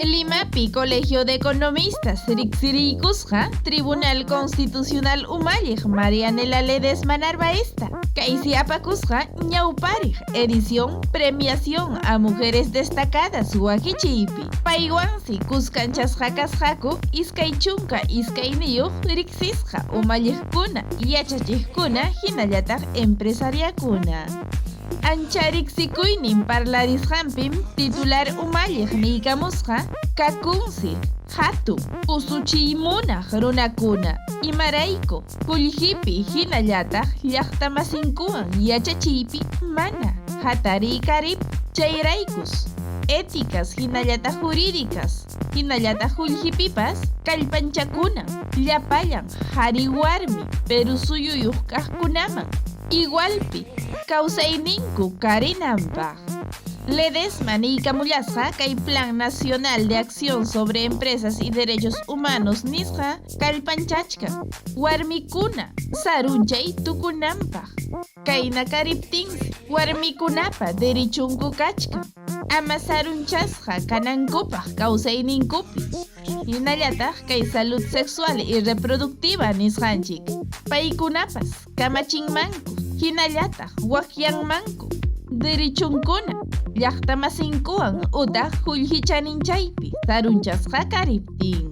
Limapi Colegio de Economistas riqsiriykusqa Tribunal Constitucional Umalliq Marianela Ledesma Narvaezta kaysi apakusqa ñawpariq edición premiación a mujeres destacadas Huaquichiypi paywansi kuskanchasqa kasqaku iskay chunka iskayniyuq riqsisqa umalliqkuna yachachiqkuna hinallataq empresariakuna. Anchariqsikuynin parlarisqanpim titular umalliq niykamusqa kakunsi hatun usuchiymunaq runakuna imarayku qullqipi hinallataq llaqtamasinkuwan yachachiypi mana hatariykarip chayraykus éticas hinallataq jurídicas hinallataq qullqipipas kallpanchakunan llapallan qhari warmi Perú suyuyuq kaqkunaman igualpi kawsayninku karinanpaq. Ledesma niykamullasqa kay Plan Nacional de Acción sobre Empresas y Derechos Humanos nisqa kallpanchachka warmikuna sarunchay tukunanpaq. Kayna kariptinsi warmikunapa derichunku kachka ama sarunchasqa kanankupaq kawsayninkupi. Hinallataq kay salud sexual y reproductiva nisqanchik paykunapas kamachinmanku hinallataq waqyanmanku derichunkuna llaqtamasinkuwan utaq qullqichaninchaypi sarunchasqa kariptin.